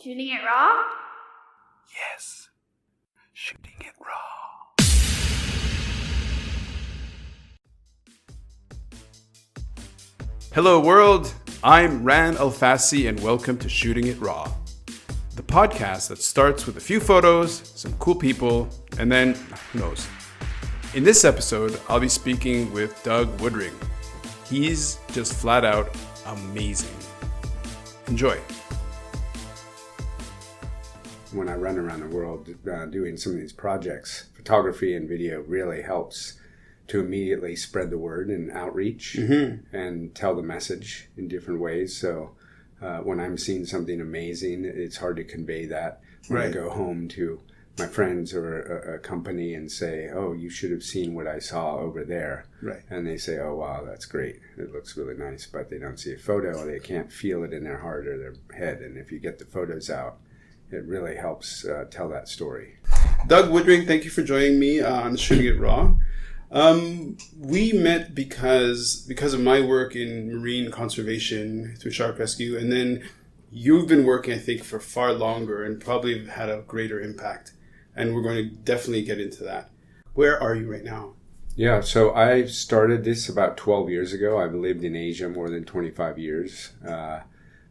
Shooting it raw? Yes, shooting it raw. Hello world, I'm Ran Alfasi and welcome to Shooting It Raw, the podcast that starts with a few photos, some cool people, and then, who knows. In this episode, I'll be speaking with Doug Woodring. He's just flat out amazing. Enjoy. When I run around the world doing some of these projects, photography and video really helps to immediately spread the word and outreach and tell the message in different ways. So when I'm seeing something amazing, it's hard to convey that when I go home to my friends or a company and say, oh, you should have seen what I saw over there. Right. And they say, oh, wow, that's great. It looks really nice. But they don't see a photo. They can't feel it in their heart or their head. And if you get the photos out, it really helps tell that story. Doug Woodring, thank you for joining me on Shooting It Raw. We met because of my work in marine conservation through shark rescue, and then you've been working, I think, for far longer and probably have had a greater impact. And we're going to definitely get into that. Where are you right now? Yeah, so I started this about 12 years ago. I've lived in Asia more than 25 years.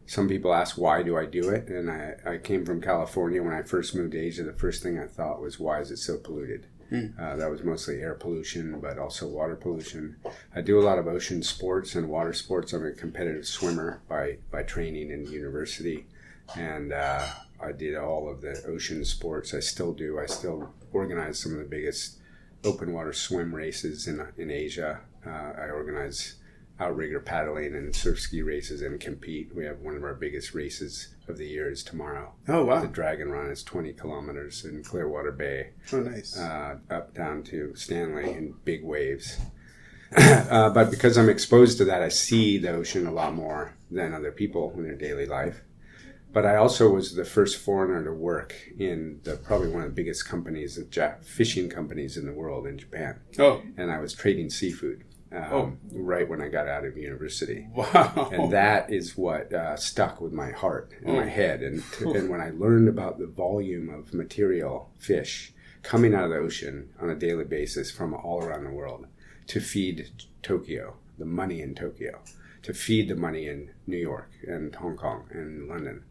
Some people ask, why do I do it? And I came from California. When I first moved to Asia, the first thing I thought was, why is it so polluted? That was mostly air pollution, but also water pollution. I do a lot of ocean sports and water sports. I'm a competitive swimmer by training in university. And I did all of the ocean sports. I still do. I still organize some of the biggest open water swim races in Asia. I organize outrigger paddling and surf ski races and compete. We have one of our biggest races of the year is tomorrow. Oh, wow. The Dragon Run is 20 kilometers in Clearwater Bay. Oh, nice. Up down to Stanley in big waves. But because I'm exposed to that, I see the ocean a lot more than other people in their daily life. But I also was the first foreigner to work in probably one of the biggest companies, fishing companies in the world in Japan. Oh. And I was trading seafood. Right when I got out of university. Wow. And that is what stuck with my heart and my head. And when I learned about the volume of material, fish, coming out of the ocean on a daily basis from all around the world to feed Tokyo, the money in Tokyo, to feed the money in New York and Hong Kong and London,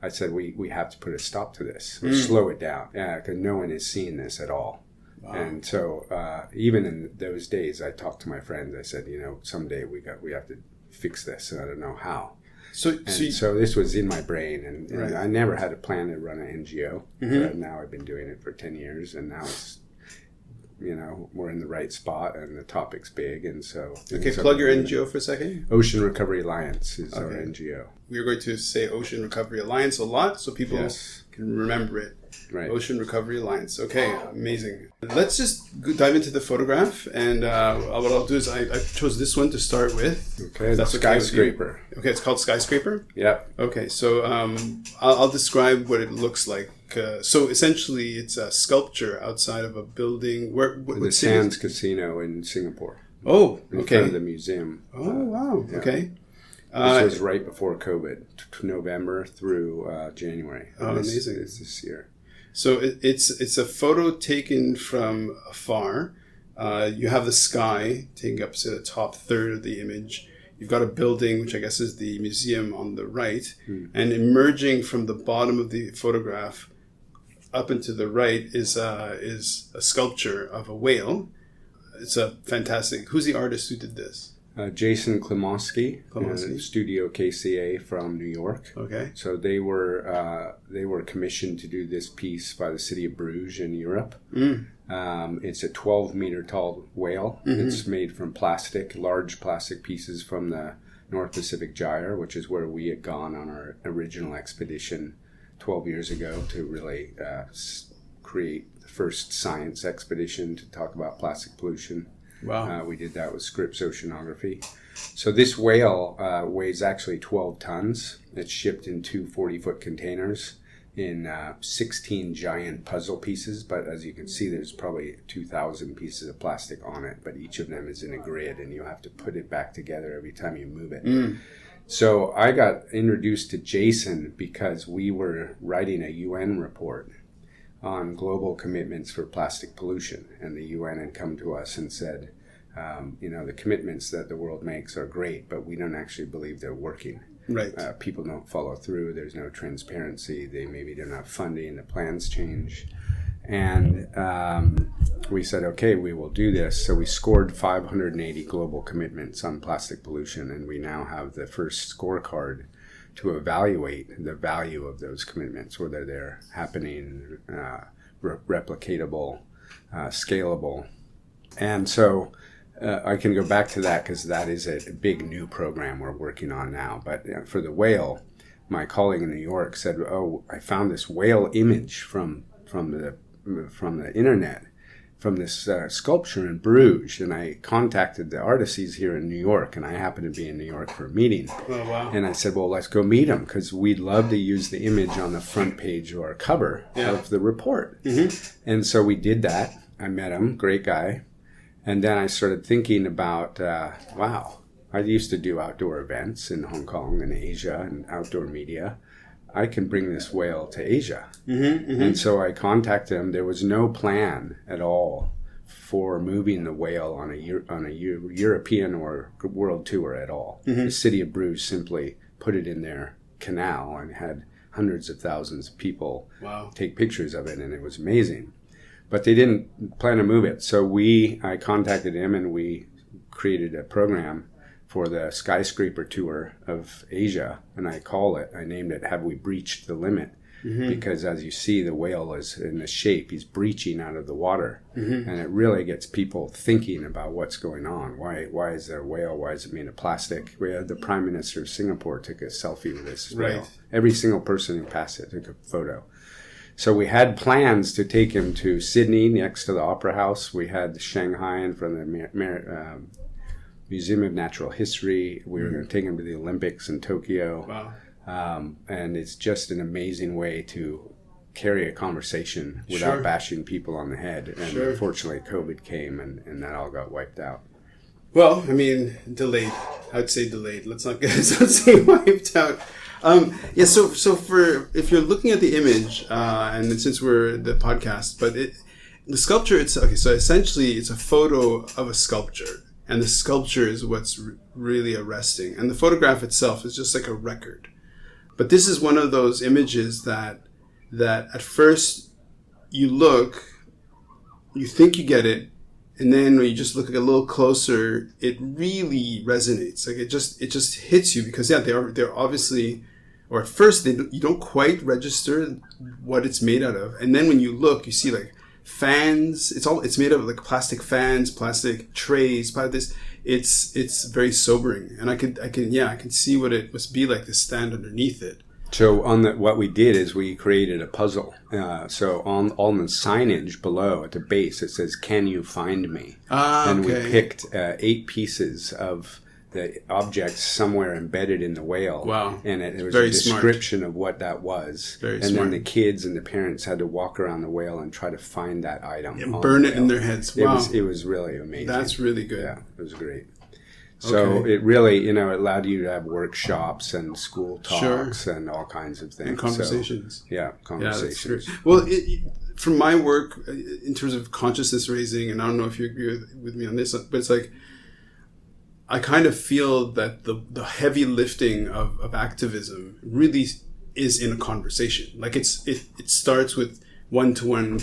I said, we have to put a stop to this, or slow it down, because no one is seeing this at all. Wow. And so even in those days, I talked to my friends. I said, someday we have to fix this, and I don't know how. So this was in my brain, and I never had a plan to run an NGO. But now I've been doing it for 10 years, and now it's, we're in the right spot, and the topic's big, and so... Okay, plug your NGO for a second. Ocean Recovery Alliance is our NGO. We're going to say Ocean Recovery Alliance a lot, so people can remember it. Right. Ocean Recovery Alliance. Okay, amazing. Let's just dive into the photograph, and what I'll do is I chose this one to start with. Okay, that's Skyscraper. Okay, it's called Skyscraper? Yeah. Okay, so I'll describe what it looks like. So essentially, it's a sculpture outside of a building. The Sands Casino in Singapore. Oh, okay. In front of the museum. Oh, wow. Yeah. Okay. This was right before COVID, November through January. Oh, amazing. It's this year. So it's a photo taken from afar. You have the sky taking up to the top third of the image. You've got a building, which I guess is the museum on the right. And emerging from the bottom of the photograph up into the right is a sculpture of a whale. It's a fantastic... Who's the artist who did this? Jason Klimovsky, Studio KCA from New York. Okay. So they were commissioned to do this piece by the city of Bruges in Europe. It's a 12-meter tall whale. It's made from large plastic pieces from the North Pacific Gyre, which is where we had gone on our original expedition 12 years ago to really create the first science expedition to talk about plastic pollution. Wow. We did that with Scripps Oceanography. So this whale weighs actually 12 tons. It's shipped in two 40-foot containers in 16 giant puzzle pieces. But as you can see, there's probably 2,000 pieces of plastic on it. But each of them is in a grid, and you have to put it back together every time you move it. So I got introduced to Jason because we were writing a UN report on global commitments for plastic pollution. And the UN had come to us and said, the commitments that the world makes are great, but we don't actually believe they're working. Right. People don't follow through. There's no transparency. They maybe don't have funding. The plans change. And we said, okay, we will do this. So we scored 580 global commitments on plastic pollution, and we now have the first scorecard to evaluate the value of those commitments, whether they're happening, replicatable, scalable. And so I can go back to that because that is a big new program we're working on now. But for the whale, my colleague in New York said, oh, I found this whale image from the internet, from this sculpture in Bruges, and I contacted the artists here in New York, and I happened to be in New York for a meeting. Oh, wow. And I said, well, let's go meet them, because we'd love to use the image on the front page or cover of the report. Mm-hmm. And so we did that. I met him, great guy. And then I started thinking about, wow, I used to do outdoor events in Hong Kong and Asia and outdoor media. I can bring this whale to Asia. Mm-hmm, mm-hmm. And so I contacted him. There was no plan at all for moving the whale on a European or world tour at all. Mm-hmm. The city of Bruges simply put it in their canal and had hundreds of thousands of people take pictures of it, and it was amazing. But they didn't plan to move it. So I contacted him, and we created a program for the skyscraper tour of Asia, and I named it Have We Breached the Limit? Mm-hmm. Because as you see, the whale is in the shape, he's breaching out of the water. Mm-hmm. And it really gets people thinking about what's going on. Why is there a whale? Why is it made of plastic? We had the Prime Minister of Singapore took a selfie with this whale. Every single person who passed it took a photo. So we had plans to take him to Sydney next to the Opera House. We had Shanghai in front of the Museum of Natural History. We were going to take him to the Olympics in Tokyo. Wow. And it's just an amazing way to carry a conversation without bashing people on the head. And unfortunately, COVID came and that all got wiped out. Well, I mean, delayed. I'd say delayed. Let's not say wiped out. So if you're looking at the image, and since we're the podcast, but the sculpture, okay, so essentially it's a photo of a sculpture. And the sculpture is what's really arresting. And the photograph itself is just like a record. But this is one of those images that at first you look, you think you get it, and then when you just look a little closer, it really resonates. Like it just hits you because they're obviously, or at first you don't quite register what it's made out of. And then when you look, you see like fans. It's made of like plastic fans, plastic trays, it's very sobering, and I can see what it must be like to stand underneath it. So what we did is we created a puzzle. So on the signage below at the base it says, "Can you find me?" And we picked 8 pieces of the objects somewhere embedded in the whale. Wow. And it was very a description of what that was. Very smart. Then the kids and the parents had to walk around the whale and try to find that item. And burn it in their heads. Wow. It was really amazing. That's really good. Yeah, it was great. So it really, it allowed you to have workshops and school talks and all kinds of things. And conversations. So, conversations. Yeah, well, from my work, in terms of consciousness raising, and I don't know if you agree with me on this, but it's like, I kind of feel that the heavy lifting of activism really is in a conversation. Like it starts with one-to-one,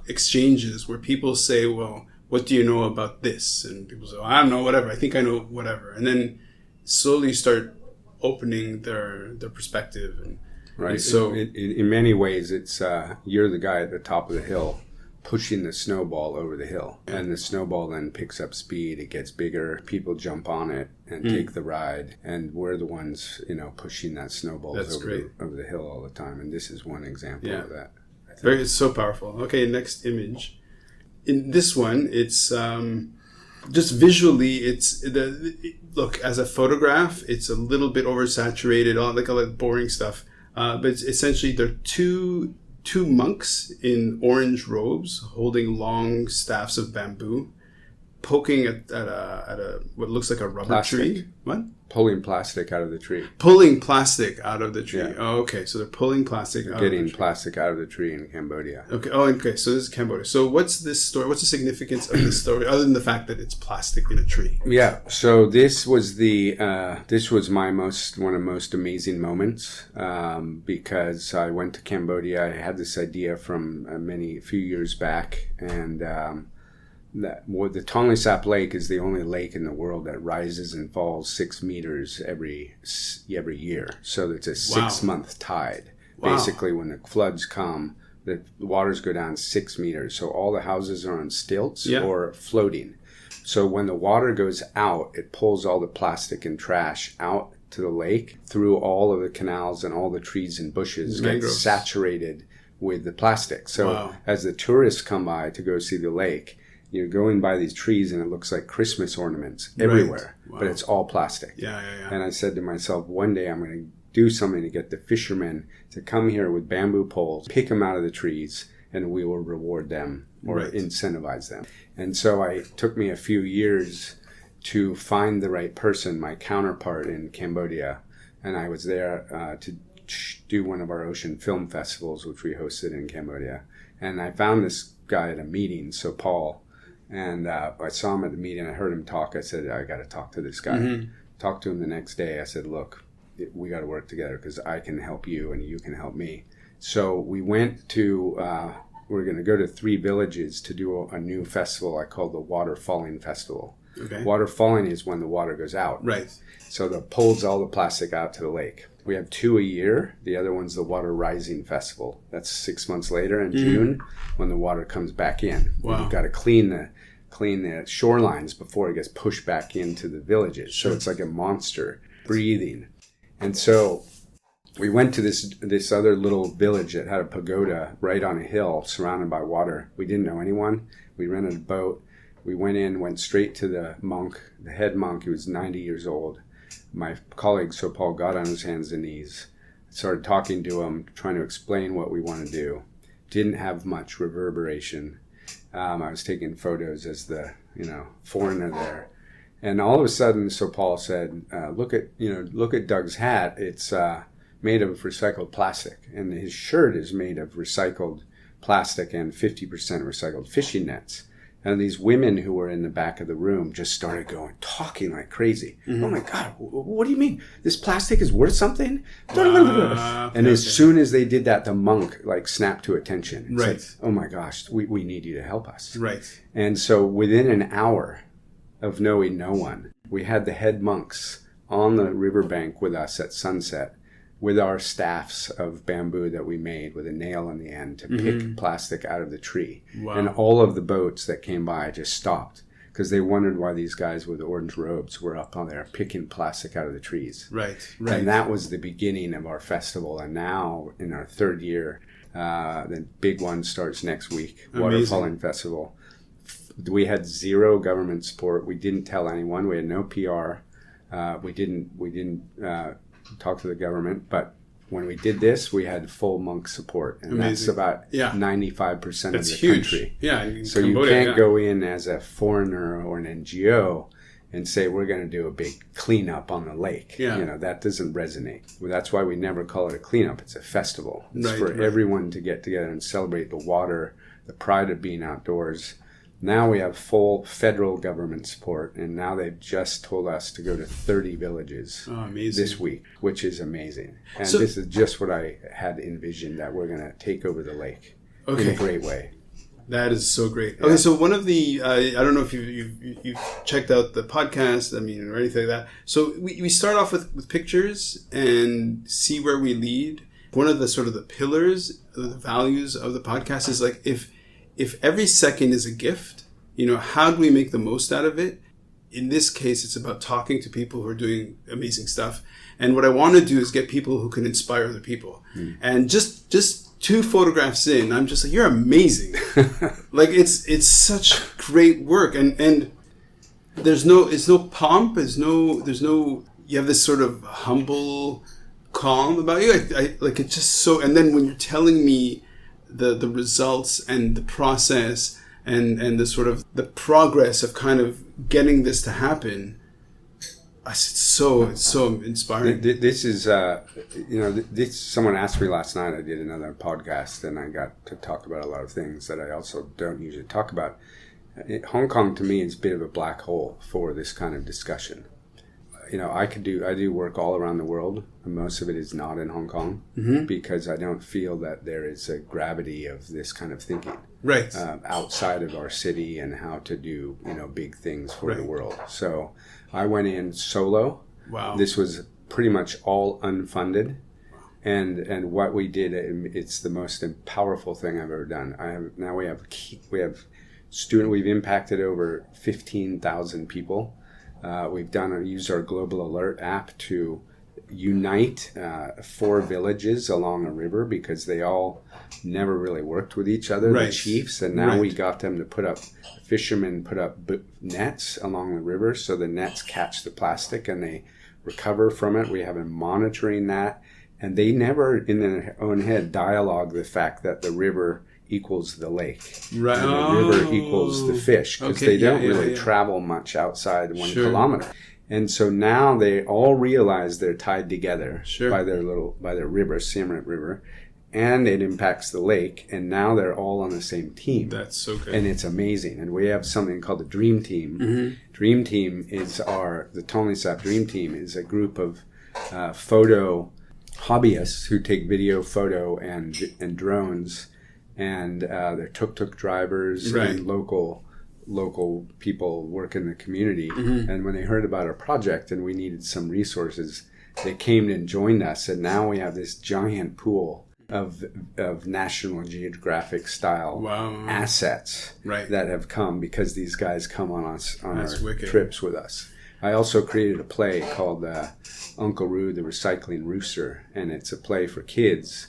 exchanges where people say, well, what do you know about this? And people say, I don't know, whatever. I think I know whatever. And then slowly start opening their perspective. And so in many ways, it's you're the guy at the top of the hill pushing the snowball over the hill. And the snowball then picks up speed. It gets bigger. People jump on it and take the ride. And we're the ones, pushing that snowball over the hill all the time. And this is one example of that. It's so powerful. Okay, next image. In this one, it's just visually, look, as a photograph, it's a little bit oversaturated, all that boring stuff. But it's essentially, they're two monks in orange robes holding long staffs of bamboo. poking at a what looks like a rubber tree. What? Pulling plastic out of the tree. Pulling plastic out of the tree. Yeah. Oh, okay. So they're pulling plastic out of the tree. Getting plastic out of the tree in Cambodia. Okay. Oh, okay. So this is Cambodia. So what's this story? What's the significance of this story, other than the fact that it's plastic in a tree? Yeah. So this was my one of the most amazing moments because I went to Cambodia. I had this idea from a few years back, and the Tonle Sap Lake is the only lake in the world that rises and falls 6 meters every year. So it's a 6-month tide. Wow. Basically, when the floods come, the waters go down 6 meters. So all the houses are on stilts or floating. So when the water goes out, it pulls all the plastic and trash out to the lake through all of the canals, and all the trees and bushes get saturated with the plastic. So as the tourists come by to go see the lake, you're going by these trees and it looks like Christmas ornaments everywhere, but it's all plastic. Yeah. And I said to myself, one day I'm going to do something to get the fishermen to come here with bamboo poles, pick them out of the trees, and we will reward them or incentivize them. And so it took me a few years to find the right person, my counterpart in Cambodia. And I was there to do one of our ocean film festivals, which we hosted in Cambodia. And I found this guy at a meeting, so Paul. And I saw him at the meeting. I heard him talk. I said, I got to talk to this guy. Mm-hmm. Talked to him the next day. I said, look, we got to work together because I can help you and you can help me. So we went to, we're going to go to 3 villages to do a new festival I call the Water Falling Festival. Okay. Water falling is when the water goes out. Right. So that pulls all the plastic out to the lake. We have 2 a year. The other one's the Water Rising Festival. That's 6 months later in June when the water comes back in. Wow. You've got to clean the shorelines before it gets pushed back into the villages. Sure. So it's like a monster breathing. And so we went to this other little village that had a pagoda right on a hill surrounded by water. We didn't know anyone. We rented a boat. We went straight to the monk, the head monk. He was 90 years old. My colleague, so Paul, got on his hands and knees, started talking to him, trying to explain what we want to do. Didn't have much reverberation. I was taking photos as the foreigner there, and all of a sudden, so Paul said, "Look at Doug's hat. It's made of recycled plastic, and his shirt is made of recycled plastic and 50% recycled fishing nets." And these women who were in the back of the room just started talking like crazy. Mm-hmm. Oh my God, what do you mean? This plastic is worth something? And as soon as they did that, the monk snapped to attention. And said, oh my gosh, we need you to help us. Right. And so within an hour of knowing no one, we had the head monks on the riverbank with us at sunset, with our staffs of bamboo that we made with a nail on the end to pick plastic out of the tree. Wow. And all of the boats that came by just stopped because they wondered why these guys with orange robes were up on there picking plastic out of the trees. Right. And that was the beginning of our festival. And now in our 3rd year, the big one starts next week, Water Falling Festival. We had 0 government support. We didn't tell anyone. We had no PR. We didn't talk to the government, but when we did this, we had full monk support, and that's about 95% of the country. Yeah, so Cambodia, you can't go in as a foreigner or an NGO and say we're going to do a big cleanup on the lake. Yeah. That doesn't resonate. Well, that's why we never call it a cleanup. It's a festival. It's for everyone to get together and celebrate the water, the pride of being outdoors. Now we have full federal government support, and now they've just told us to go to 30 villages this week, which is amazing. And this is just what I had envisioned, that we're going to take over the lake in a great way. That is so great. Okay, so one of the, I don't know if you've checked out the podcast, or anything like that. So we start off with pictures and see where we lead. One of the sort of the pillars, the values of the podcast is if every second is a gift, how do we make the most out of it? In this case, it's about talking to people who are doing amazing stuff. And what I want to do is get people who can inspire other people. And just 2 photographs in, I'm just like, you're amazing. It's such great work. And there's no pomp. There's no, you have this sort of humble calm about you. It's just so, and then when you're telling me the results and the process and the sort of the progress of kind of getting this to happen. It's so inspiring. This is, someone asked me last night, I did another podcast, and I got to talk about a lot of things that I also don't usually talk about. Hong Kong, to me, is a bit of a black hole for this kind of discussion. I do work all around the world, and most of it is not in Hong Kong, because I don't feel that there is a gravity of this kind of thinking. Right. Outside of our city and how to do, big things for the world. So I went in solo. Wow. This was pretty much all unfunded. And what we did, it's the most powerful thing I've ever done. We've impacted over 15,000 people. We've used our global alert app to unite 4 villages along a river because they all never really worked with each other, the chiefs, and now we got them to fishermen put up nets along the river so the nets catch the plastic and they recover from it. We have been monitoring that, and they never in their own head dialogue the fact that the river equals the lake, right? And the river equals the fish, because they don't really travel much outside 1 kilometer. And so now they all realize they're tied together by their river, Siem Reap River, and it impacts the lake. And now they're all on the same team. That's so good, and it's amazing. And we have something called the Dream Team. Mm-hmm. Dream Team is the Tonle Sap Dream Team is a group of photo hobbyists who take video, photo, and drones. And they're tuk-tuk drivers and local people work in the community. Mm-hmm. And when they heard about our project and we needed some resources, they came and joined us. And now we have this giant pool of National Geographic style assets that have come because these guys come on our trips with us. I also created a play called Uncle Roo, the Recycling Rooster, and it's a play for kids.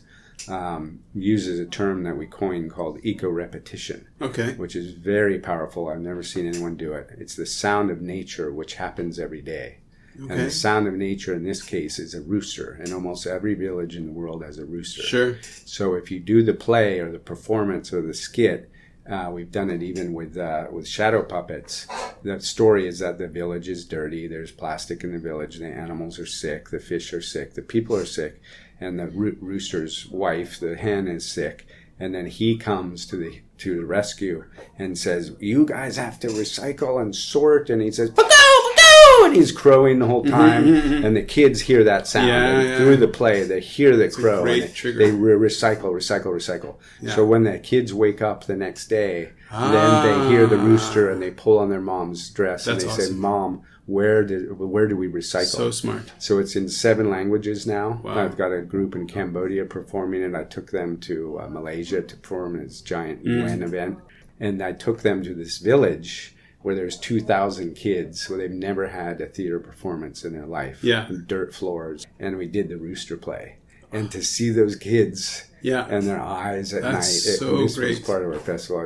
Uses a term that we coined called eco-repetition, which is very powerful. I've never seen anyone do it. It's the sound of nature, which happens every day. And the sound of nature in this case is a rooster, and almost every village in the world has a rooster. Sure. So if you do the play or the performance or the skit, we've done it even with shadow puppets. The story is that the village is dirty. There's plastic in the village. The animals are sick. The fish are sick. The people are sick. And the rooster's wife, the hen, is sick. And then he comes to the rescue and says, "You guys have to recycle and sort." And he says, "Pagoda, Pagoda!" And he's crowing the whole time. Mm-hmm. And the kids hear that sound. And through the play, they hear the crow. And they recycle. Yeah. So when the kids wake up the next day, then they hear the rooster and they pull on their mom's dress. And they say, "Mom, where do we recycle?" So smart. So it's in 7 languages now. Wow. I've got a group in Cambodia performing it. I took them to Malaysia to perform in this giant UN event. And I took them to this village where there's 2,000 kids where they've never had a theater performance in their life. Yeah. Dirt floors. And we did the rooster play. And to see those kids and their eyes at night. This was part of our festival.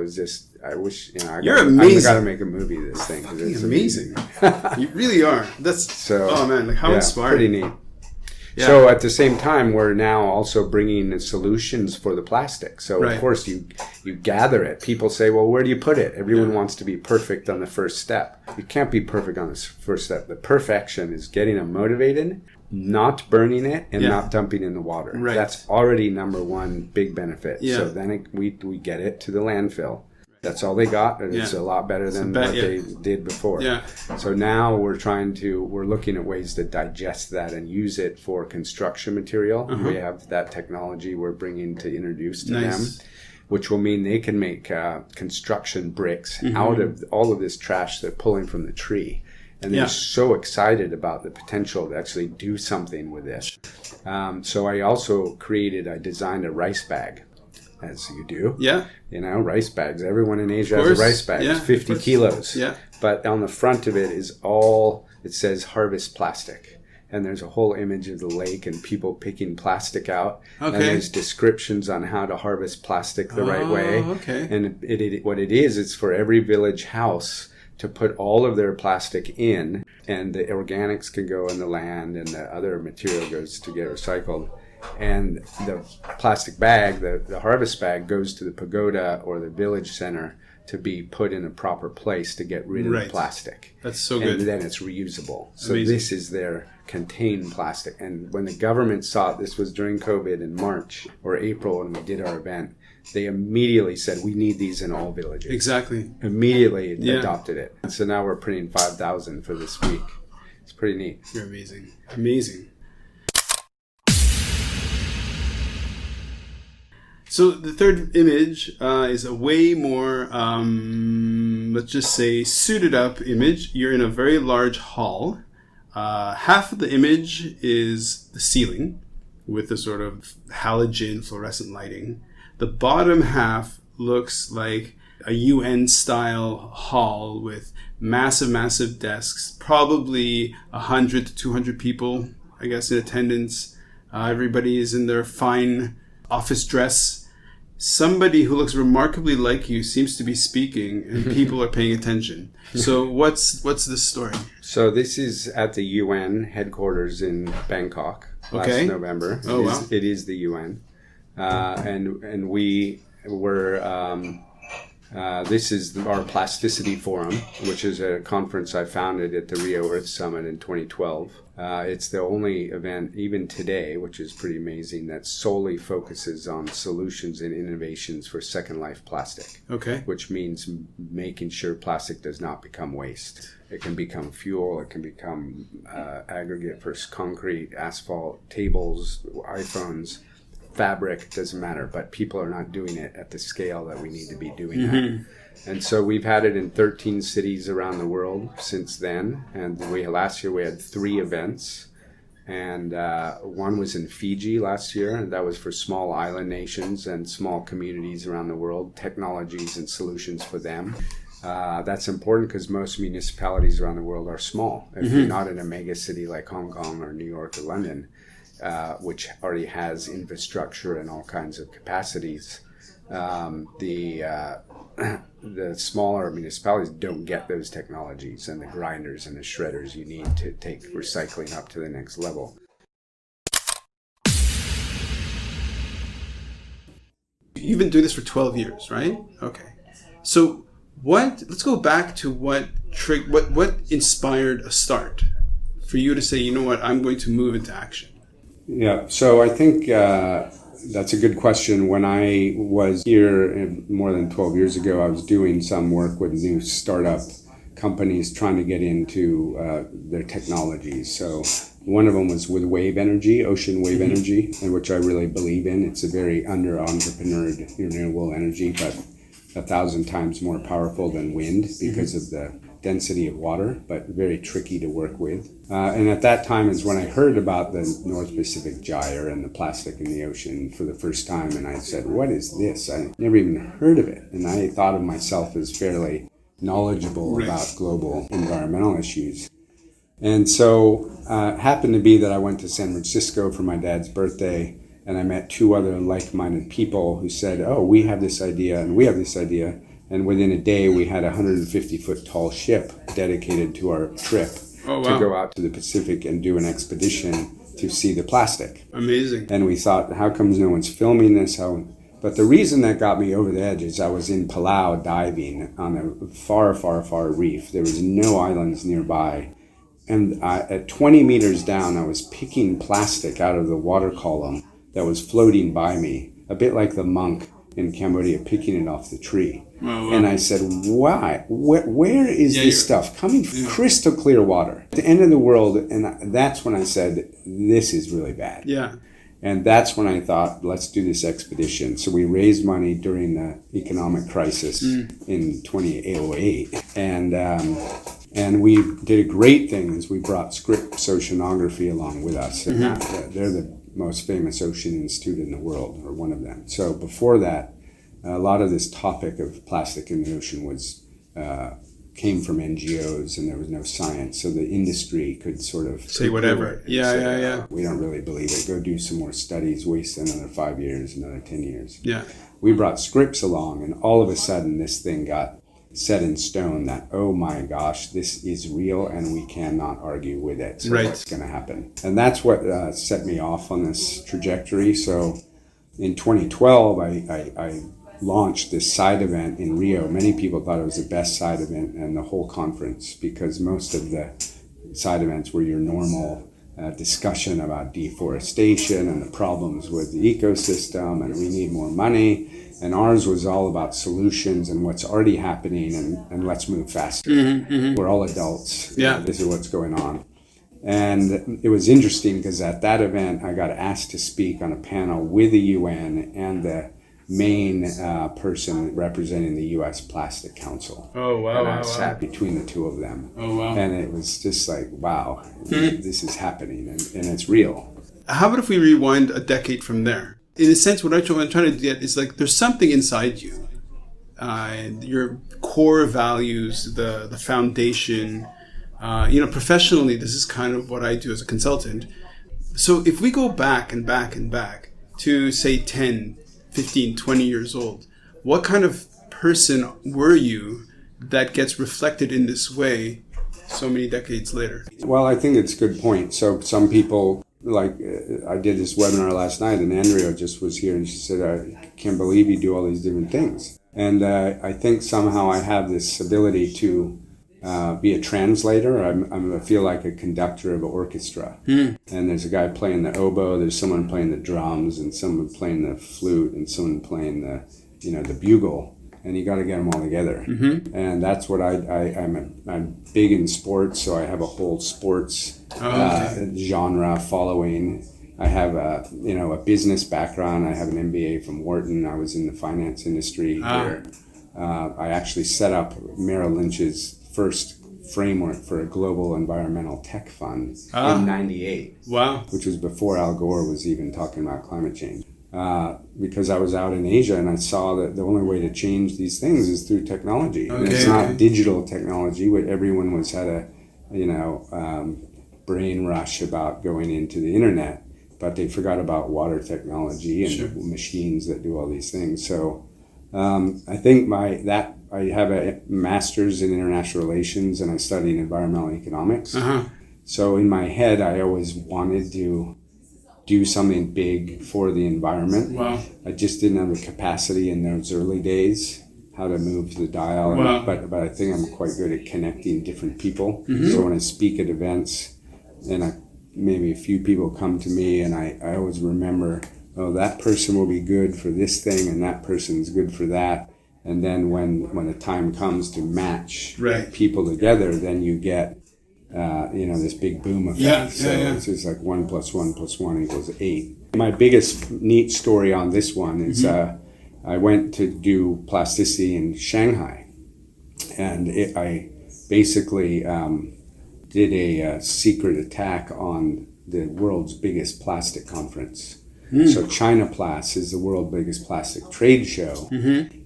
I wish, You're amazing. I got to make a movie of this thing. It's amazing. You really are. Oh man, how inspiring. Pretty neat. Yeah. So at the same time, we're now also bringing solutions for the plastic. So of course you gather it. People say, well, where do you put it? Everyone wants to be perfect on the first step. You can't be perfect on the first step. The perfection is getting them motivated, not burning it, and not dumping in the water. Right. That's already number one big benefit. Yeah. So then we get it to the landfill. That's all they got, and it's a lot better than what they did before. Yeah. So now we're looking at ways to digest that and use it for construction material. Uh-huh. We have that technology we're bringing to introduce to them, which will mean they can make construction bricks out of all of this trash they're pulling from the tree. And they're so excited about the potential to actually do something with this. So I designed a rice bag. As you do. Yeah. Rice bags. Everyone in Asia has a rice bag. It's 50 kilos. Yeah. But on the front of it it says harvest plastic. And there's a whole image of the lake and people picking plastic out. Okay. And there's descriptions on how to harvest plastic the right way. Okay. And what it is, it's for every village house to put all of their plastic in. And the organics can go in the land and the other material goes to get recycled. And the plastic bag, the harvest bag, goes to the pagoda or the village center to be put in a proper place to get rid of the plastic. That's so good. And then it's reusable. So Amazing. this is their contained plastic. And when the government saw it, this was during COVID in March or April when we did our event, they immediately said, we need these in all villages. Exactly. Immediately adopted it. And so now we're printing 5,000 for this week. It's pretty neat. You're amazing. Amazing. So the third image is a way more, let's just say, suited up image. You're in a very large hall. Half of the image is the ceiling with the sort of halogen fluorescent lighting. The bottom half looks like a UN-style hall with massive desks, probably 100 to 200 people, I guess, in attendance. Everybody is in their fine office dress. Somebody who looks remarkably like you seems to be speaking, and people are paying attention. So what's this story? So this is at the UN headquarters in Bangkok last November. Oh, wow. It is the UN. And we were... this is our Plasticity Forum, which is a conference I founded at the Rio Earth Summit in 2012. It's the only event, even today, which is pretty amazing, that solely focuses on solutions and innovations for second life plastic. Okay. Which means making sure plastic does not become waste. It can become fuel, it can become aggregate for concrete, asphalt, tables, iPhones. Fabric, doesn't matter, but people are not doing it at the scale that we need to be doing that. And so we've had it in 13 cities around the world since then. And last year we had 3 events. And one was in Fiji last year, and that was for small island nations and small communities around the world, technologies and solutions for them. That's important because most municipalities around the world are small. If you're not in a mega city like Hong Kong or New York or London, which already has infrastructure and all kinds of capacities, the smaller municipalities don't get those technologies and the grinders and the shredders you need to take recycling up to the next level. You've been doing this for 12 years, right? Okay. So let's go back to what inspired a start for you to say, you know what, I'm going to move into action. Yeah, so I think that's a good question. When I was here more than 12 years ago, I was doing some work with new startup companies trying to get into their technologies. So one of them was with wave energy, ocean wave energy, and which I really believe in. It's a very under-entrepreneured renewable energy, but 1,000 times more powerful than wind because of the density of water, but very tricky to work with. And at that time is when I heard about the North Pacific gyre and the plastic in the ocean for the first time, and I said, what is this? I never even heard of it. And I thought of myself as fairly knowledgeable about global environmental issues. And so it happened to be that I went to San Francisco for my dad's birthday, and I met 2 other like-minded people who said, oh, we have this idea, and we have this idea. And within a day, we had a 150-foot tall ship dedicated to our trip to go out to the Pacific and do an expedition to see the plastic. Amazing. And we thought, how comes no one's filming this? But the reason that got me over the edge is I was in Palau diving on a far, far, far reef. There was no islands nearby. And at 20 meters down, I was picking plastic out of the water column that was floating by me, a bit like the monk in Cambodia picking it off the tree. Oh, wow. And I said, why? Where is this stuff coming from? Crystal clear water. At the end of the world, and that's when I said, this is really bad. Yeah. And that's when I thought, let's do this expedition. So we raised money during the economic crisis in 2008. And we did a great thing is we brought Scripps Oceanography along with us. And they're the most famous ocean institute in the world, or one of them. So before that, a lot of this topic of plastic in the ocean was came from NGOs, and there was no science, so the industry could sort of say whatever. Yeah. We don't really believe it. Go do some more studies, waste another 5 years, another 10 years. Yeah. We brought Scripps along, and all of a sudden this thing got set in stone that, oh my gosh, this is real and we cannot argue with it. So what's going to happen? And that's what set me off on this trajectory. So in 2012, I launched this side event in Rio. Many people thought it was the best side event in the whole conference, because most of the side events were your normal discussion about deforestation and the problems with the ecosystem, and we need more money. And ours was all about solutions and what's already happening, and let's move faster. We're all adults. Yeah. This is what's going on. And it was interesting because at that event, I got asked to speak on a panel with the UN and the main person representing the U.S. Plastic Council. Oh, wow. And I sat between the two of them. Oh, wow. And it was just like, wow, this is happening, and it's real. How about if we rewind a decade from there? In a sense, what I'm trying to get is like, there's something inside you, your core values, the foundation. Professionally, this is kind of what I do as a consultant. So if we go back and back and back to, say, 10, 15, 20 years old, what kind of person were you that gets reflected in this way so many decades later? Well, I think it's a good point. So some people, like I did this webinar last night, and Andrea just was here, and she said, I can't believe you do all these different things. And I think somehow I have this ability to be a translator. I feel like a conductor of an orchestra. And there's a guy playing the oboe, there's someone playing the drums, and someone playing the flute, and someone playing the bugle. And you got to get them all together. And that's what I'm big in sports, so I have a whole sports genre following. I have a business background. I have an MBA from Wharton. I was in the finance industry here. I actually set up Merrill Lynch's first framework for a global environmental tech fund in '98. Wow. Which was before Al Gore was even talking about climate change. Because I was out in Asia and I saw that the only way to change these things is through technology. Okay. And it's not digital technology, where everyone had a brain rush about going into the internet, but they forgot about water technology and machines that do all these things. So I think I have a master's in international relations, and I studied environmental economics. So in my head, I always wanted to do something big for the environment. Wow. I just didn't have the capacity in those early days how to move the dial. Wow. But I think I'm quite good at connecting different people. So when I speak at events, and maybe a few people come to me, and I always remember, oh, that person will be good for this thing, and that person's good for that. And then when the time comes to match people together, then you get this big boom effect. It's just like 1 + 1 + 1 = 8. My biggest neat story on this one is I went to do plasticity in Shanghai, and I basically did a secret attack on the world's biggest plastic conference. So China Plast is the world's biggest plastic trade show.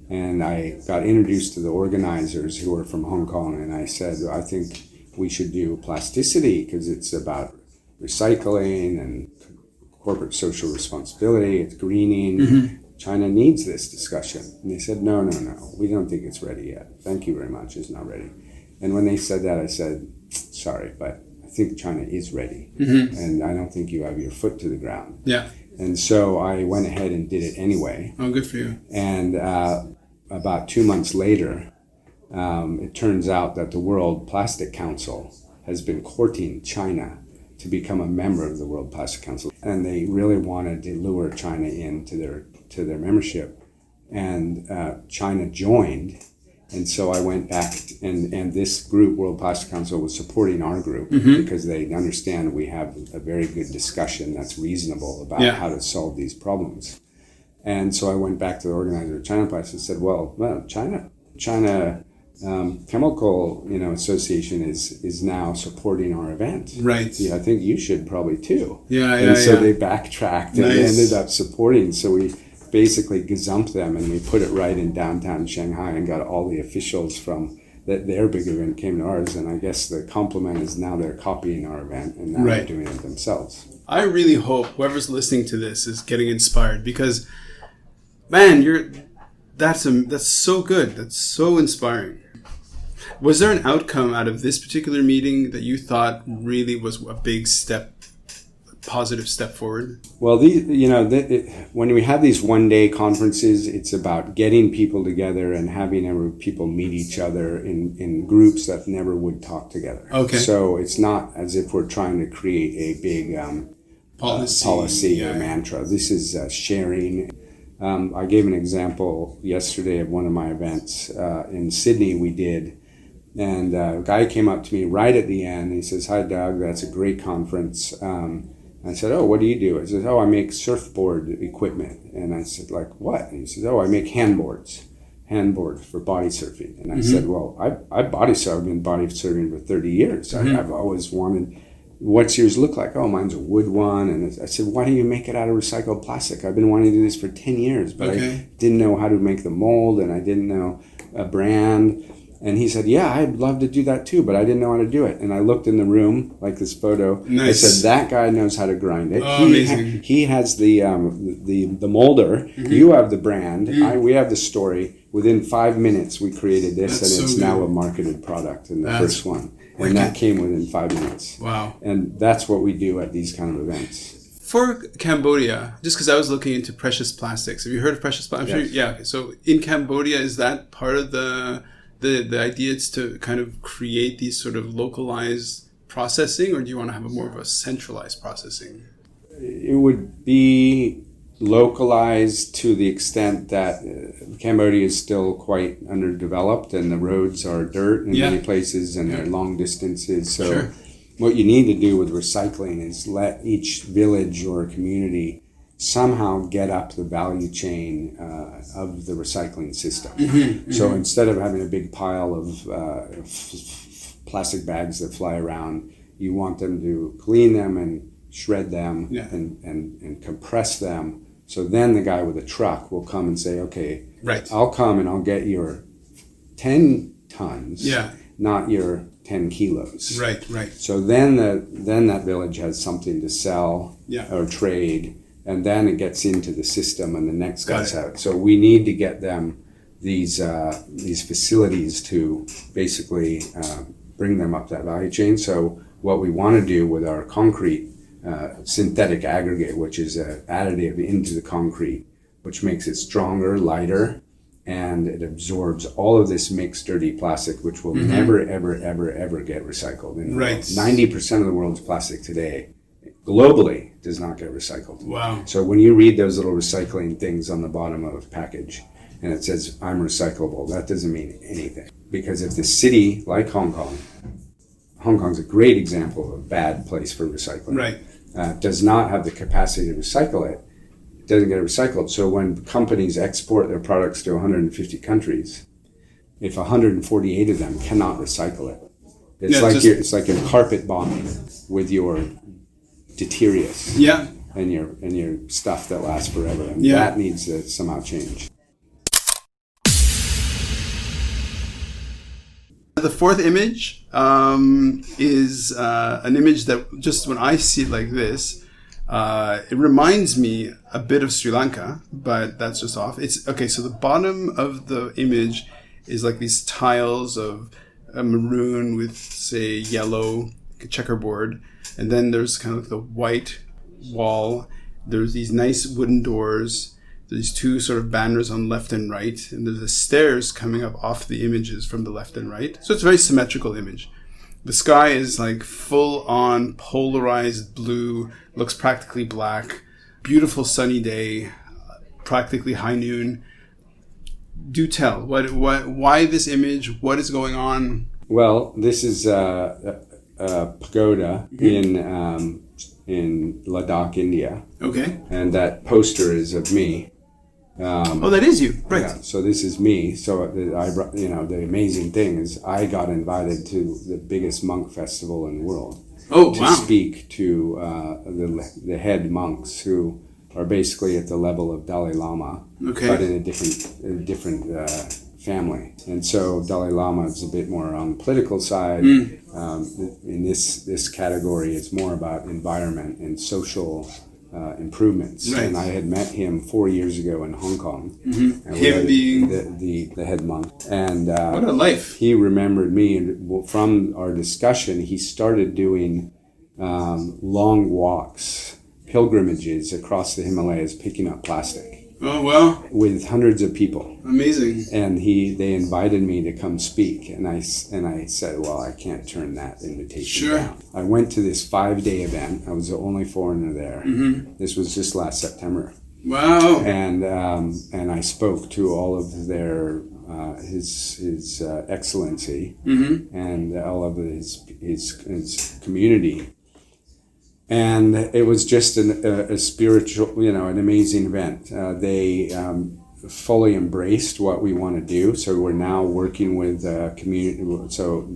And I got introduced to the organizers who were from Hong Kong, and I said, I think we should do plasticity because it's about recycling and corporate social responsibility, it's greening. China needs this discussion. And they said, no, we don't think it's ready yet. Thank you very much, it's not ready. And when they said that, I said, sorry, but I think China is ready. And I don't think you have your foot to the ground. Yeah. And so I went ahead and did it anyway. Oh, good for you. And about 2 months later, it turns out that the World Plastic Council has been courting China to become a member of the World Plastic Council. And they really wanted to lure China into their membership. And China joined. And so I went back, and this group, World Plastic Council, was supporting our group because they understand we have a very good discussion that's reasonable about how to solve these problems. And so I went back to the organizer of China Plast and said, well, China Chemical Association is now supporting our event. Right. Yeah, I think you should probably too. So they backtracked and they ended up supporting. So we basically gazumped them, and we put it right in downtown Shanghai and got all the officials from their big event came to ours. And I guess the compliment is now they're copying our event and now they're doing it themselves. I really hope whoever's listening to this is getting inspired, because, man, that's so good. That's so inspiring. Was there an outcome out of this particular meeting that you thought really was a big step positive step forward? Well, when we have these one-day conferences, it's about getting people together and having people meet each other in groups that never would talk together. Okay. So it's not as if we're trying to create a big policy or mantra. This is sharing. I gave an example yesterday of one of my events in Sydney we did. And a guy came up to me right at the end. He says, "Hi, Doug, that's a great conference." I said, "Oh, what do you do?" He says, "Oh, I make surfboard equipment." And I said, "Like what?" And he says, "Oh, I make handboards for body surfing." And I said, "Well, I body surf. I've been body surfing for 30 years. I've always wanted, what's yours look like?" "Oh, mine's a wood one." And I said, "Why don't you make it out of recycled plastic? I've been wanting to do this for 10 years, but I didn't know how to make the mold and I didn't know a brand." And he said, "Yeah, I'd love to do that too, but I didn't know how to do it." And I looked in the room, like this photo. Nice. I said, "That guy knows how to grind it. Oh, amazing. He has the molder. You have the brand. We have the story. Within 5 minutes, we created this, and it's now a marketed product in the first one. And that came within 5 minutes. Wow. And that's what we do at these kind of events. For Cambodia, just because I was looking into precious plastics. Have you heard of precious plastics? Yes. Yeah. Okay. So in Cambodia, is that part of the idea is to kind of create these sort of localized processing, or do you want to have more of a centralized processing? It would be localized to the extent that Cambodia is still quite underdeveloped and the roads are dirt in many places and they're long distances. So what you need to do with recycling is let each village or community somehow get up the value chain of the recycling system. So instead of having a big pile of plastic bags that fly around, you want them to clean them and shred them and compress them. So then the guy with a truck will come and say, "Okay, I'll come and I'll get your 10 tons, not your 10 kilos." Right. So then that village has something to sell or trade. And then it gets into the system, and the next guy's out. So we need to get them these facilities to basically bring them up that value chain. So what we want to do with our concrete synthetic aggregate, which is an additive into the concrete, which makes it stronger, lighter, and it absorbs all of this mixed dirty plastic, which will never, ever, ever, ever get recycled. And 90% of the world's plastic today, globally, does not get recycled. Wow. So when you read those little recycling things on the bottom of a package and it says, "I'm recyclable," that doesn't mean anything. Because if the city, like Hong Kong's a great example of a bad place for recycling, does not have the capacity to recycle it, it doesn't get recycled. So when companies export their products to 150 countries, if 148 of them cannot recycle it, it's like you're carpet bombing with your detritus and your stuff that lasts forever, and that needs to somehow change. The fourth image is an image that just when I see it like this, it reminds me a bit of Sri Lanka, but that's just off. It's okay. So the bottom of the image is like these tiles of maroon with, say, yellow checkerboard. And then there's kind of the white wall. There's these nice wooden doors. There's two sort of banners on left and right. And there's the stairs coming up off the images from the left and right. So it's a very symmetrical image. The sky is like full on polarized blue, looks practically black. Beautiful sunny day, practically high noon. Do tell, why this image? What is going on? Well, this is Pagoda in Ladakh, India. Okay. And that poster is of me. That is you, right? Yeah, so this is me. So the amazing thing is I got invited to the biggest monk festival in the world. To speak to the head monks who are basically at the level of Dalai Lama, but in a different family. And so Dalai Lama is a bit more on the political side. In this category, it's more about environment and social improvements. Right. And I had met him 4 years ago in Hong Kong. And him being the head monk. And what a life. He remembered me, and from our discussion, he started doing long walks, pilgrimages across the Himalayas picking up plastic. Oh, wow. With hundreds of people. Amazing. And they invited me to come speak. And I said, well, I can't turn that invitation down. I went to this 5-day event. I was the only foreigner there. Mm-hmm. This was just last September. Wow. And I spoke to all of their, his excellency and all of his community. And it was just a spiritual, an amazing event. They fully embraced what we want to do. So we're now working with community. So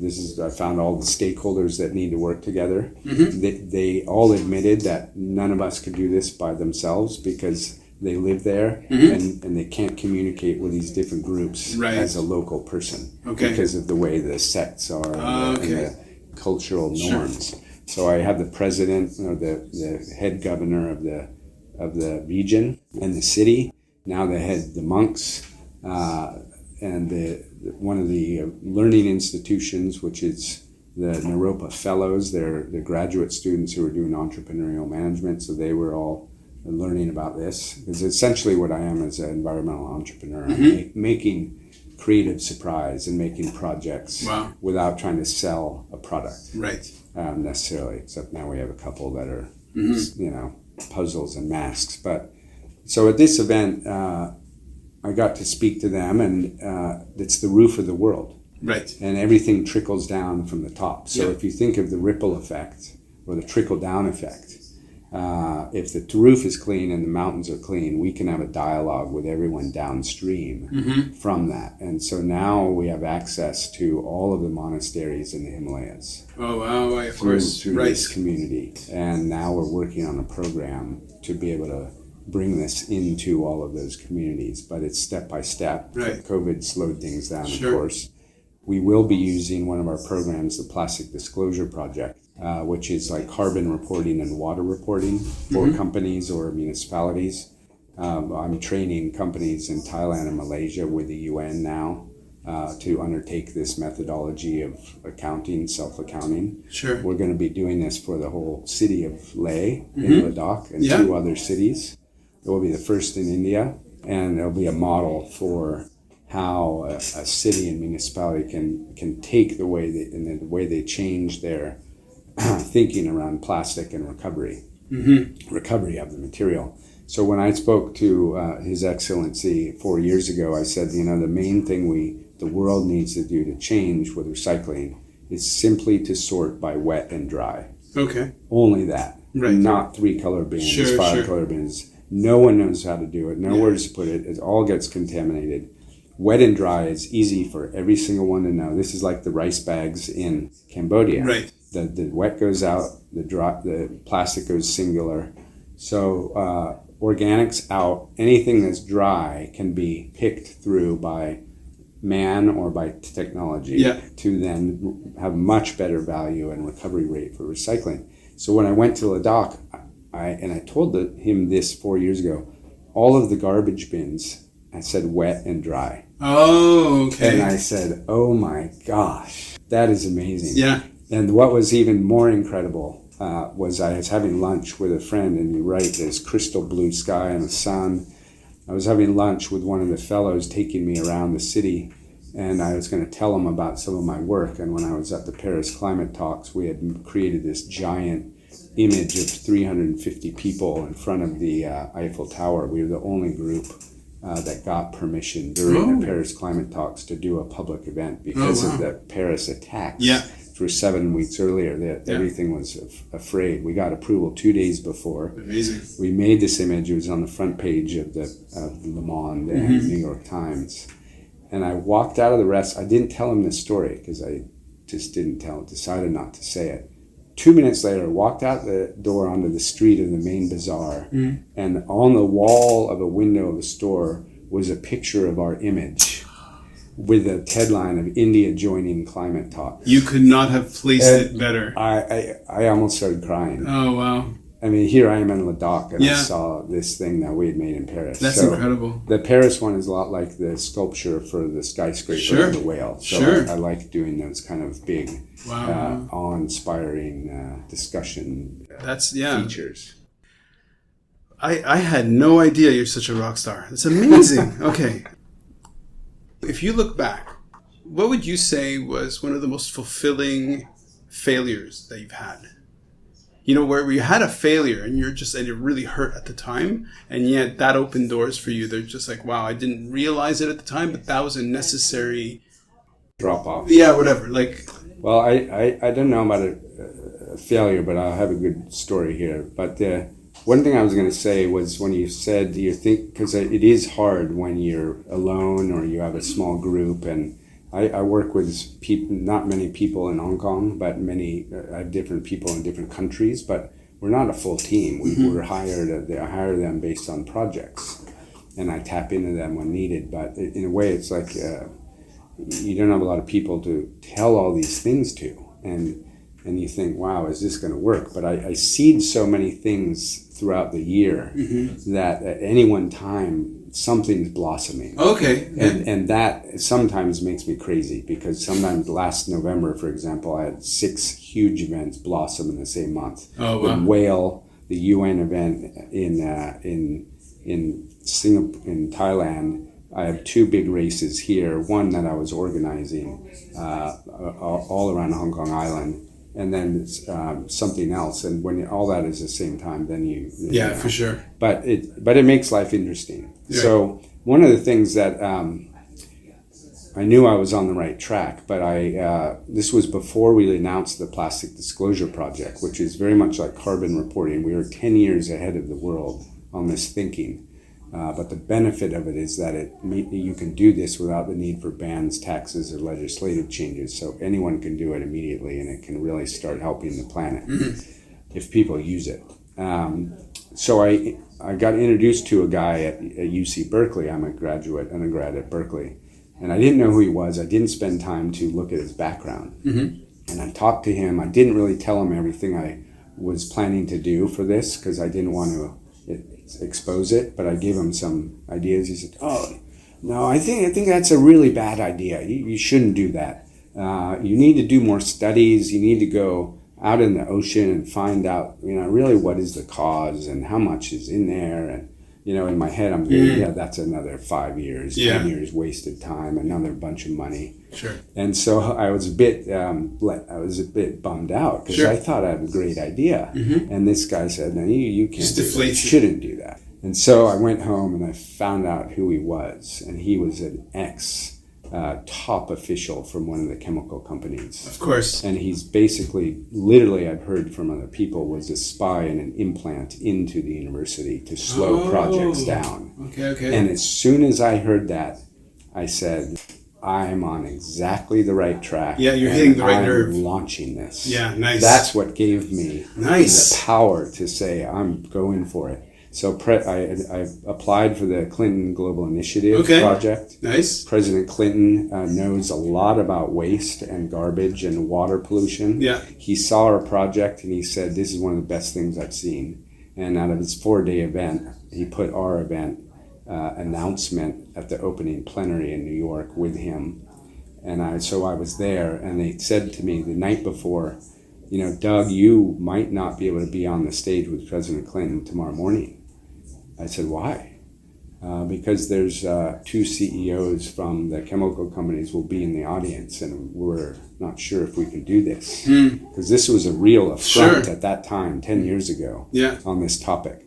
I found all the stakeholders that need to work together. Mm-hmm. They all admitted that none of us could do this by themselves because they live there and they can't communicate with these different groups as a local person because of the way the sects are and the cultural norms. Sure. So I have the president, or the head governor of the region and the city. Now the monks, and one of the learning institutions, which is the Naropa Fellows. They're the graduate students who are doing entrepreneurial management. So they were all learning about this. Because essentially what I am is an environmental entrepreneur. I'm making creative surprise and making projects without trying to sell a product. Right. Necessarily, except now we have a couple that are, puzzles and masks. But so at this event, I got to speak to them, and it's the roof of the world. Right. And everything trickles down from the top. So if you think of the ripple effect or the trickle down effect, if the roof is clean and the mountains are clean, we can have a dialogue with everyone downstream from that. And so now we have access to all of the monasteries in the Himalayas. Oh, wow, of course. Through this community. And now we're working on a program to be able to bring this into all of those communities. But it's step by step. Right. COVID slowed things down, of course. We will be using one of our programs, the Plastic Disclosure Project, which is like carbon reporting and water reporting for companies or municipalities. I'm training companies in Thailand and Malaysia with the UN now to undertake this methodology of accounting, self-accounting. Sure. We're going to be doing this for the whole city of Leh in Ladakh and 2 other cities. It will be the first in India, and it'll be a model for how a city and municipality can take the way they change their thinking around plastic and recovery of the material. So when I spoke to His Excellency 4 years ago, I said, the main thing the world needs to do to change with recycling is simply to sort by wet and dry. Okay. Only that. Right. Not 3-color bins, 5-color bins. No one knows how to do it. Nowhere to put it. It all gets contaminated. Wet and dry is easy for every single one to know. This is like the rice bags in Cambodia. Right. The wet goes out, the plastic goes singular. So organics out. Anything that's dry can be picked through by man or by technology to then have much better value and recovery rate for recycling. So when I went to Ladakh, I told him this 4 years ago, all of the garbage bins, I said wet and dry. Oh, okay. And I said, oh my gosh, that is amazing. Yeah. And what was even more incredible was I was having lunch with a friend, and you're right, there's crystal blue sky and the sun. I was having lunch with one of the fellows taking me around the city, and I was going to tell him about some of my work. And when I was at the Paris climate talks, we had created this giant image of 350 people in front of the Eiffel Tower. We were the only group that got permission during the Paris climate talks to do a public event because of the Paris attacks. Yeah. For 7 weeks earlier, that everything was afraid. We got approval 2 days before. Amazing. We made this image. It was on the front page of the Le Monde and New York Times. And I walked out of the restaurant. I didn't tell him this story because I just decided not to say it. 2 minutes later, I walked out the door onto the street of the main bazaar, and on the wall of a window of the store was a picture of our image with a headline of India joining climate talks. You could not have placed it better. I almost started crying. Oh, wow. I mean, here I am in Ladakh, and I Yeah. saw this thing that we had made in Paris. That's So incredible. the Paris one is a lot like the sculpture for the skyscraper Sure. and the whale. So Sure. I like doing those kind of big, Wow. awe-inspiring discussion That's features. I had no idea you're such a rock star. That's amazing. Okay. If you look back, what would you say was one of the most fulfilling failures that you've had? You know, where you had a failure and it really hurt at the time, and yet that opened doors for you. They're just like, wow, I didn't realize it at the time, but that was a necessary Drop off. Yeah, whatever. Like, Well, I don't know about a failure, but I'll have a good story here. But one thing I was going to say was when you said you think, because it is hard when you're alone or you have a small group, and I work with people, not many people in Hong Kong, but I have different people in different countries, but we're not a full team. We're hired, I hire them based on projects, and I tap into them when needed. But in a way, it's like you don't have a lot of people to tell all these things to, and you think, wow, is this going to work? But I seed so many things throughout the year that at any one time, something's blossoming. okay. And that sometimes makes me crazy, because sometimes last November, for example, I had 6 huge events blossom in the same month. Oh, wow. The Whale, the UN event in Singapore, in Thailand. I have 2 big races here. One that I was organizing all around Hong Kong Island, and then something else. And when all that is at the same time, then you know. For sure. But it makes life interesting. Yeah. So one of the things that I knew I was on the right track, but this was before we announced the Plastic Disclosure Project, which is very much like carbon reporting. We were 10 years ahead of the world on this thinking. But the benefit of it is that you can do this without the need for bans, taxes, or legislative changes. So anyone can do it immediately, and it can really start helping the planet if people use it. So I got introduced to a guy at UC Berkeley. I'm an undergrad at Berkeley. And I didn't know who he was. I didn't spend time to look at his background. And I talked to him. I didn't really tell him everything I was planning to do for this, because I didn't want to expose it, but I gave him some ideas. He said, "Oh, no, I think that's a really bad idea. You shouldn't do that. You need to do more studies. You need to go out in the ocean and find out, really what is the cause and how much is in there." And in my head, I'm thinking, that's another 5 years, 10 years wasted time, another bunch of money. Sure. And so I was a bit bummed out, because I thought I had a great idea. And this guy said, "No, you can't. You shouldn't do that." And so I went home and I found out who he was, and he was an top official from one of the chemical companies. Of course. And he's basically, literally, I've heard from other people, was a spy and an implant into the university to slow projects down. Okay. And as soon as I heard that, I said, I'm on exactly the right track. Yeah, you're hitting the right nerve. I'm launching this. Yeah, nice. That's what gave me the power to say, I'm going for it. So I applied for the Clinton Global Initiative project. Nice. President Clinton knows a lot about waste and garbage and water pollution. Yeah. He saw our project and he said, this is one of the best things I've seen. And out of his 4-day event, he put our event announcement at the opening plenary in New York with him. And so I was there, and they said to me the night before, Doug, you might not be able to be on the stage with President Clinton tomorrow morning. I said, why? Because there's 2 CEOs from the chemical companies will be in the audience, and we're not sure if we can do this. Because this was a real affront at that time, 10 years ago, on this topic.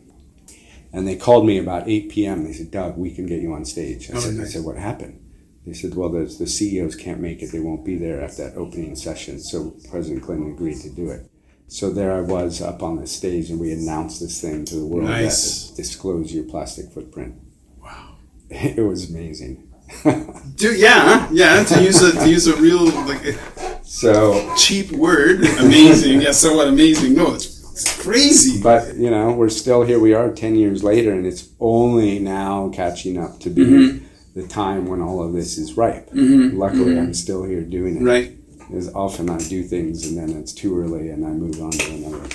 And they called me about 8 p.m. They said, Doug, we can get you on stage. I said, what happened? They said, well, the CEOs can't make it. They won't be there at that opening session. So President Clinton agreed to do it. So there I was up on the stage, and we announced this thing to the world that disclose your plastic footprint. Wow. It was amazing. Dude, to use a real cheap word, amazing. Yeah, somewhat amazing. No, it's crazy. But, we're still here. We are 10 years later, and it's only now catching up to be the time when all of this is ripe. Luckily, I'm still here doing it. Right. Because often I do things and then it's too early and I move on to another.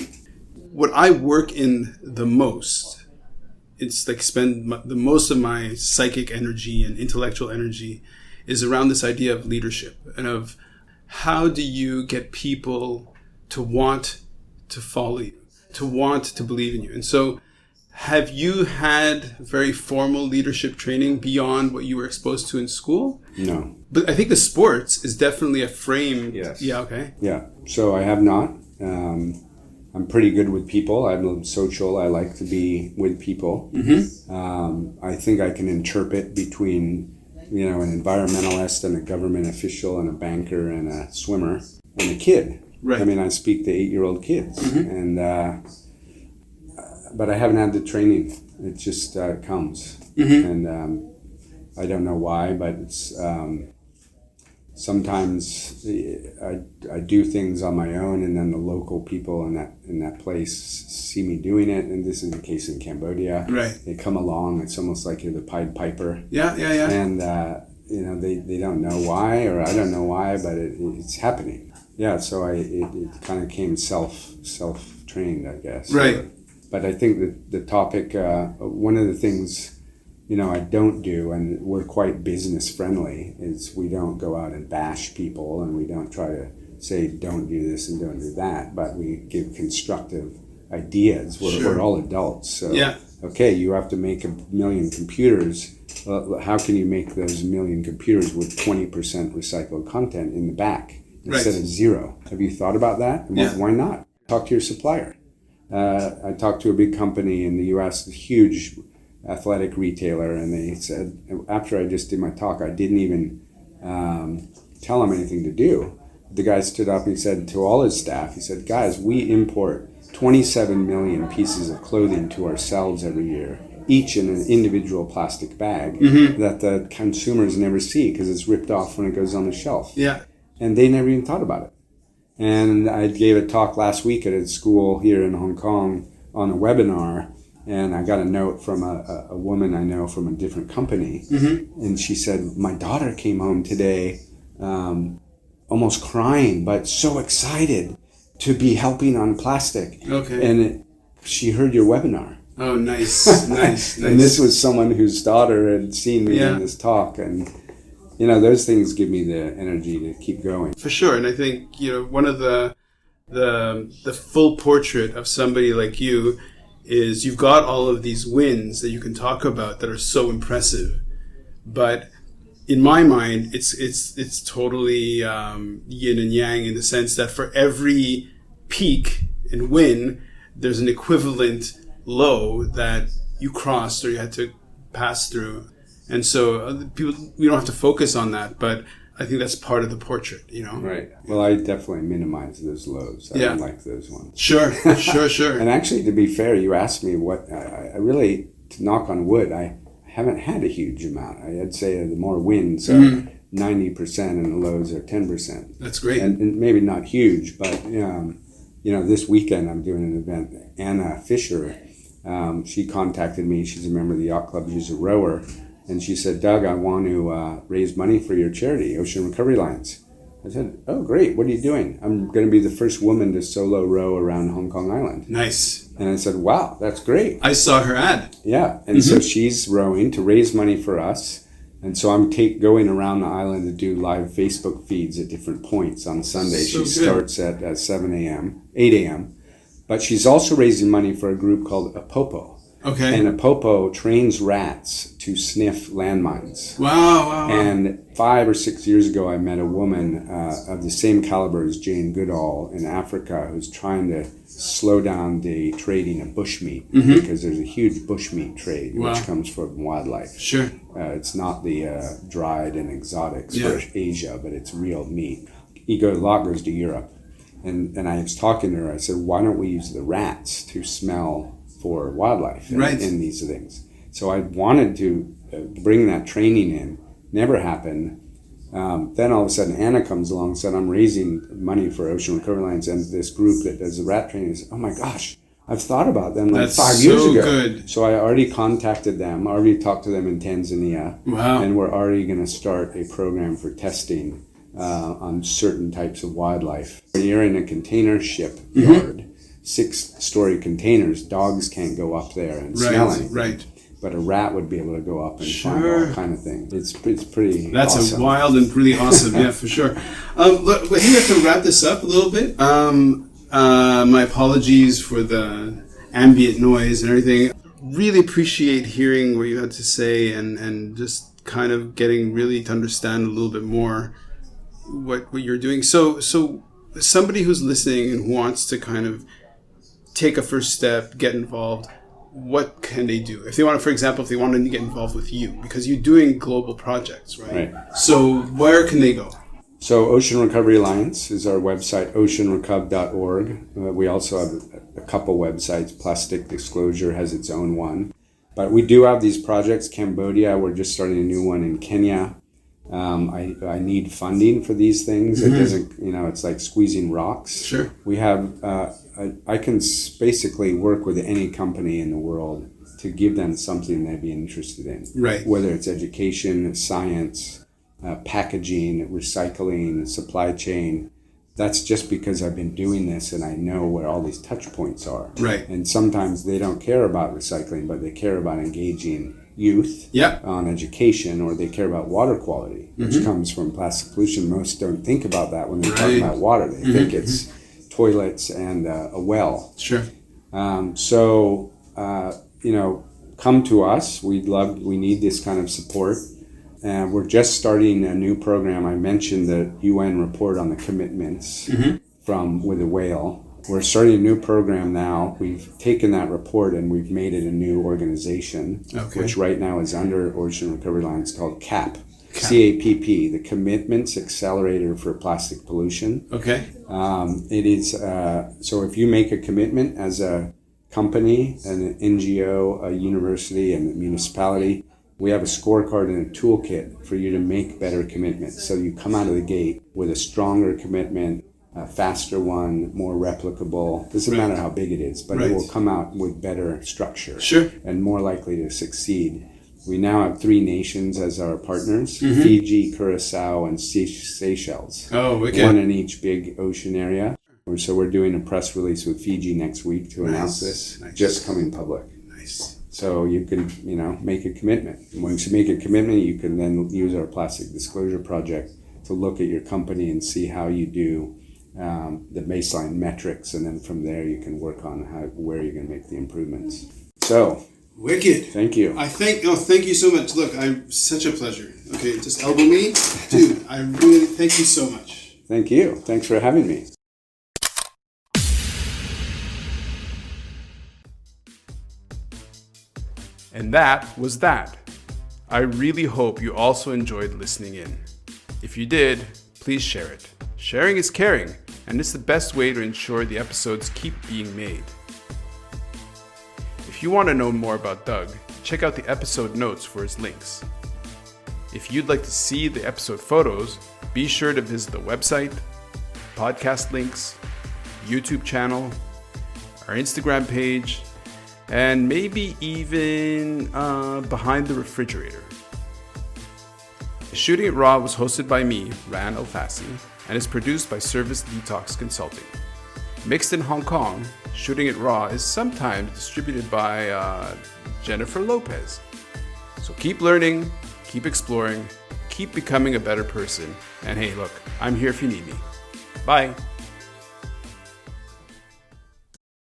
what I work in the most, it's like spend the most of my psychic energy and intellectual energy is around this idea of leadership and of how do you get people to want to follow you, to want to believe in you. And so have you had very formal leadership training beyond what you were exposed to in school? No. But I think the sports is definitely a frame. Yes. Yeah, okay. Yeah. So I have not. I'm pretty good with people. I'm social. I like to be with people. Mm-hmm. I think I can interpret between, an environmentalist and a government official and a banker and a swimmer and a kid. Right. I mean, I speak to 8-year-old kids. Mm-hmm. And but I haven't had the training. It just comes. Mm-hmm. And I don't know why, but it's sometimes I do things on my own, and then the local people in that place see me doing it. And this is the case in Cambodia. Right. They come along. It's almost like you're the Pied Piper. Yeah. And they don't know why, or I don't know why, but it's happening. Yeah. So it kind of came self-trained, I guess. Right. But I think that the topic, one of the things, I don't do, and we're quite business friendly, is we don't go out and bash people, and we don't try to say, don't do this and don't do that, but we give constructive ideas. We're all adults. So, okay, you have to make 1 million computers. Well, how can you make those 1 million computers with 20% recycled content in the back instead of 0? Have you thought about that? Yeah. Why not? Talk to your supplier. I talked to a big company in the U.S., a huge athletic retailer, and they said, after I just did my talk, I didn't even tell them anything to do. The guy stood up and he said to all his staff, he said, guys, we import 27 million pieces of clothing to ourselves every year, each in an individual plastic bag that the consumers never see because it's ripped off when it goes on the shelf. Yeah. And they never even thought about it. And I gave a talk last week at a school here in Hong Kong on a webinar, and I got a note from a woman I know from a different company. Mm-hmm. And she said, my daughter came home today almost crying, but so excited to be helping on plastic. Okay. And she heard your webinar. Oh, nice. Nice. And this was someone whose daughter had seen me in this talk, and those things give me the energy to keep going. For sure. And I think, one of the full portrait of somebody like you is you've got all of these wins that you can talk about that are so impressive. But in my mind, it's totally yin and yang in the sense that for every peak and win, there's an equivalent low that you crossed or you had to pass through. And so we don't have to focus on that, but I think that's part of the portrait, Right. Well, I definitely minimize those lows. I don't like those ones. Sure. And actually, to be fair, you asked me what I really, to knock on wood, I haven't had a huge amount. I'd say the more wins are 90% and the lows are 10%. That's great. And maybe not huge, but this weekend I'm doing an event. Anna Fisher, she contacted me. She's a member of the yacht club. She's a rower. And she said, Doug, I want to raise money for your charity, Ocean Recovery Alliance. I said, oh, great. What are you doing? I'm going to be the first woman to solo row around Hong Kong Island. Nice. And I said, wow, that's great. I saw her ad. Yeah. And so she's rowing to raise money for us. And so I'm going around the island to do live Facebook feeds at different points on Sunday. So she starts at 8 a.m. But she's also raising money for a group called Apopo. Okay. And Apopo trains rats to sniff landmines. Wow. And 5 or 6 years ago, I met a woman of the same caliber as Jane Goodall in Africa who's trying to slow down the trading of bushmeat because there's a huge bushmeat trade which comes from wildlife. Sure. It's not the dried and exotics for Asia, but it's real meat. A lot goes to Europe. And I was talking to her. I said, why don't we use the rats to smell for wildlife in these things? So I wanted to bring that training in. Never happened. Then all of a sudden Anna comes along and said, I'm raising money for Ocean Recovery Alliance, and this group that does the rat training is, oh my gosh, I've thought about them like 5 years ago. Good. So I already contacted them, already talked to them in Tanzania. Wow. And we're already going to start a program for testing on certain types of wildlife. You're in a container ship yard, 6-story containers. Dogs can't go up there and smell anything. Right. But a rat would be able to go up and find all kind of things. It's pretty That's awesome. a wild and pretty awesome, yeah, for sure. Look, I think we have to wrap this up a little bit. My apologies for the ambient noise and everything. Really appreciate hearing what you had to say and just kind of getting really to understand a little bit more what you're doing. So somebody who's listening and who wants to kind of take a first step, get involved, what can they do? If they want to, for example, if they want to get involved with you, because you're doing global projects, right? So where can they go? So Ocean Recovery Alliance is our website, oceanrecov.org. We also have a couple websites. Plastic Disclosure has its own one. But we do have these projects. Cambodia, we're just starting a new one in Kenya. I need funding for these things. It doesn't, it's like squeezing rocks. Sure. We have, I can basically work with any company in the world to give them something they'd be interested in. Right. Whether it's education, science, packaging, recycling, supply chain. That's just because I've been doing this and I know where all these touch points are. Right. And sometimes they don't care about recycling, but they care about engaging youth on education, or they care about water quality, which comes from plastic pollution. Most don't think about that when they're talking about water. They think it's toilets and a well. Sure. Come to us. We need this kind of support. And we're just starting a new program. I mentioned the UN report on the commitments with the whale. We're starting a new program now. We've taken that report and we've made it a new organization, which right now is under Ocean Recovery Alliance, called CAP. CAPP, the Commitments Accelerator for Plastic Pollution. Okay. It is, so if you make a commitment as a company, an NGO, a university, and a municipality, we have a scorecard and a toolkit for you to make better commitments. So you come out of the gate with a stronger commitment, a faster one, more replicable. Doesn't matter how big it is, but it will come out with better structure and more likely to succeed. We now have 3 nations as our partners, Fiji, Curacao, and Seychelles. Oh, wicked. One in each big ocean area. So we're doing a press release with Fiji next week to announce this, just coming public. Nice. So you can, make a commitment. And once you make a commitment, you can then use our Plastic Disclosure Project to look at your company and see how you do the baseline metrics, and then from there you can work on where you're going to make the improvements. So, wicked. Thank you. Thank you so much. Look, such a pleasure. Okay, just elbow me, dude. I really thank you so much. Thank you. Thanks for having me. And that was that. I really hope you also enjoyed listening in. If you did, please share it. Sharing is caring, and it's the best way to ensure the episodes keep being made. If you want to know more about Doug, check out the episode notes for his links. If you'd like to see the episode photos, be sure to visit the website, podcast links, YouTube channel, our Instagram page, and maybe even behind the refrigerator. Shooting It Raw was hosted by me, Ran Alfasi, and is produced by Service Detox Consulting. Mixed in Hong Kong, Shooting It Raw is sometimes distributed by Jennifer Lopez. So keep learning, keep exploring, keep becoming a better person, and hey, look, I'm here if you need me. Bye.